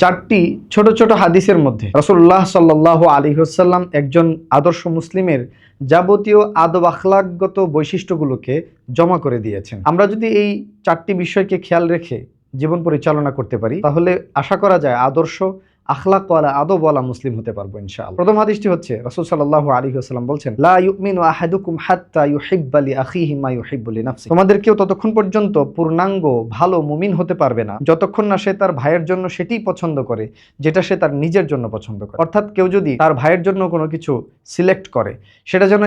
চারটি ছোট ছোট হাদিসের মধ্যে রাসূলুল্লাহ সাল্লাল্লাহু আলাইহি ওয়াসাল্লাম একজন আদর্শ মুসলিমের যাবতীয় আদব আখলাকগত বৈশিষ্ট্যগুলোকে জমা করে দিয়েছেন। আমরা যদি এই চারটি বিষয়কে খেয়াল রেখে জীবন পরিচালনা করতে পারি তাহলে আশা করা যায় আদর্শ আখলাকওয়ালা আদবওয়ালা মুসলিম হতে পারবো ইনশাআল্লাহ। প্রথম হাদিসটি হচ্ছে রাসূল সাল্লাল্লাহু আলাইহি ওয়াসাল্লাম বলছেন, লা ইউমিনু আহাদুকুম হাত্তা ইউহিব্বা লিআখিহি মা ইউহিব্বু লিনাফসিহি। তোমাদের কেউ ততক্ষণ পর্যন্ত পূর্ণাঙ্গ ভালো মুমিন হতে পারবে না যতক্ষণ না সে তার ভাইয়ের জন্য সেটিই পছন্দ করে যেটা সে তার নিজের জন্য পছন্দ করে। অর্থাৎ কেউ যদি তার ভাইয়ের জন্য কোনো কিছু সিলেক্ট করে সেটা যেন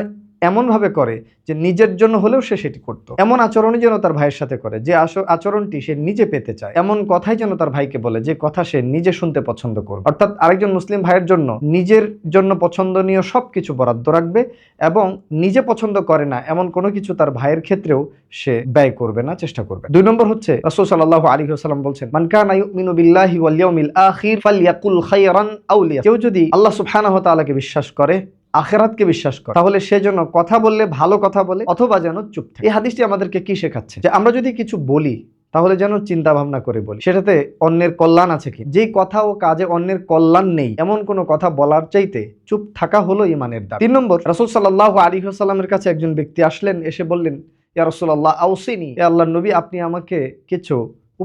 এমনভাবে করে যে নিজের জন্য হলেও সে সেটি করত। এমন আচরণই যেন তার ভাইয়ের সাথে করে যে আচরণটি সে নিজে পেতে চায়। এমন কথাই যেন তার ভাইকে বলে যে কথা সে নিজে শুনতে পছন্দ করবে। অর্থাৎ আরেকজন মুসলিম ভাইয়ের জন্য নিজের জন্য পছন্দনীয় সবকিছু বরাদ্দ রাখবে এবং নিজে পছন্দ করে না এমন কোনো কিছু তার ভাইয়ের ক্ষেত্রেও সে ব্যয় করবে না, চেষ্টা করবে। 2 নম্বর হচ্ছে রাসূল সাল্লাল্লাহু আলাইহি ওয়াসাল্লাম বলছেন, মান কানা ইউমিনু বিল্লাহি ওয়াল ইয়াউমিল আখির ফালইয়াকুল খায়রান আও লিয়াসমুত। কেউ যদি আল্লাহ সুবহানাহু ওয়া তাআলাকে বিশ্বাস করে, আখিরাতকে বিশ্বাস করে, তাহলে সে যেন কথা বললে ভালো কথা বলে অথবা যেন চুপ থাকে। এই হাদিসটি আমাদেরকে কি শেখাচ্ছে? যে আমরা যদি কিছু বলি তাহলে যেন চিন্তা ভাবনা করে বলি, সেটাতে অন্যের কল্যাণ আছে কি। যেই কথা ও কাজে অন্যের কল্যাণ নেই এমন কোনো কথা বলার চাইতে চুপ থাকা হলো ঈমানের দাবি। 3 নম্বর, রাসূল সাল্লাল্লাহু আলাইহি ওয়াসাল্লামের কাছে একজন ব্যক্তি আসলেন, এসে বললেন, ইয়া রাসূলুল্লাহ আউসিনি, হে আল্লাহর নবী আপনি আমাকে কিছু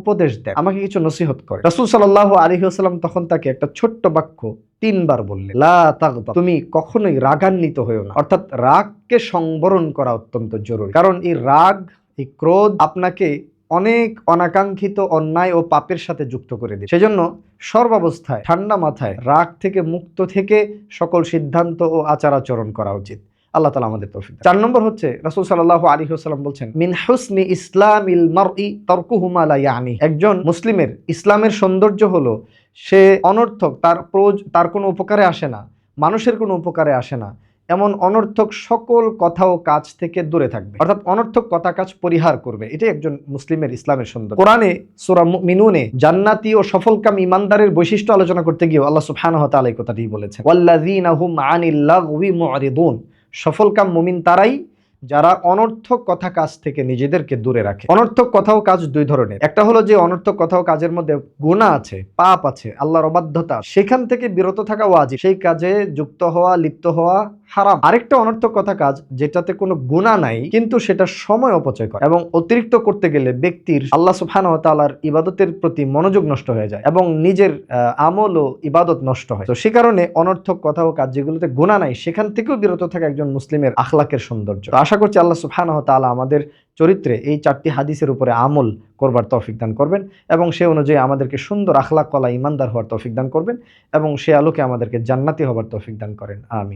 উপদেশ দেন, আমাকে কিছু নসিহত করেন। রাসূল সাল্লাল্লাহু আলাইহি ওয়াসাল্লাম তখন তাকে একটা ছোট্ট বাক্য 3 বার বললেন, লা তাগদাব, তুমি কখনোই রাগান্বিত হয়েও না। অর্থাৎ রাগকে সংবরণ করা অত্যন্ত জরুরি, কারণ এই রাগ, এই ক্রোধ আপনাকে অনেক অনাকাঙ্ক্ষিত অন্যায় ও পাপের সাথে যুক্ত করে দেয়। সেজন্য সর্বাবস্থায় ঠান্ডা মাথায় রাগ থেকে মুক্ত থেকে সকল সিদ্ধান্ত ও আচার আচরণ করা উচিত। আল্লাহ তাআলা আমাদের তৌফিক দান। 4 নম্বর হচ্ছে রাসূল সাল্লাল্লাহু আলাইহি ওয়াসাল্লাম বলছেন, মিন হুসনি ইসলামিল মারই তারকুহু মা লা ইয়ানি। একজন মুসলিমের ইসলামের সৌন্দর্য হলো সে অনর্থক, তার কোনো উপকারে আসে না, মানুষের কোনো উপকারে আসে না এমন অনর্থক সকল কথা ও কাজ থেকে দূরে থাকবে। অর্থাৎ অনর্থক কথা কাজ পরিহার করবে। এটাই একজন মুসলিমের ইসলামের সৌন্দর্য। কোরআনে সূরা মুমিনুনে জান্নাতি ও সফলকাম ঈমানদারের বৈশিষ্ট্য আলোচনা করতে গিয়ে আল্লাহ সুবহানাহু ওয়া তাআলা এই কথাটি বলেছেন, ওয়াল্লাযীনা হুম আনিল লাগওয়ি মুরিদুন। সফলকাম মুমিন তারাই যারা অনর্থক কথা কাজ থেকে নিজেদেরকে দূরে রাখে। অনর্থক কথা ও কাজ 2 ধরনের। একটা হলো যে অনর্থক কথা ও কাজের মধ্যে গুনাহ আছে, পাপ আছে, আল্লাহর অবাধ্যতা, সেখান থেকে বিরত থাকা ওয়াজিব, সেই কাজে যুক্ত হওয়া, লিপ্ত হওয়া হারাম। আরেকটা অনর্থক কথা কাজ যেটাতে কোনো গুনাহ নাই কিন্তু সেটা সময় অপচয় করে এবং অতিরিক্ত করতে গেলে ব্যক্তির আল্লাহ সুবহানাহু ওয়া তাআলার ইবাদতের প্রতি মনোযোগ নষ্ট হয়ে যায় এবং নিজের আমল ও ইবাদত নষ্ট হয়। তো সে কারণে অনর্থক কথা ও কাজ যেগুলোতে গুনাহ নাই সেখান থেকেও বিরত থাকা একজন মুসলিমের আখলাকের সৌন্দর্য। আশা করছি আল্লাহ সুবহানাহু ওয়া তাআলা আমাদের চরিত্রে এই 4টি হাদিসের উপরে আমল করবার তৌফিক দান করবেন এবং সে অনুযায়ী আমাদেরকে সুন্দর আখলাকওয়ালা ঈমানদার হওয়ার তৌফিক দান করবেন এবং সে আলোকে আমাদেরকে জান্নাতি হবার তৌফিক দান করেন। আমিন।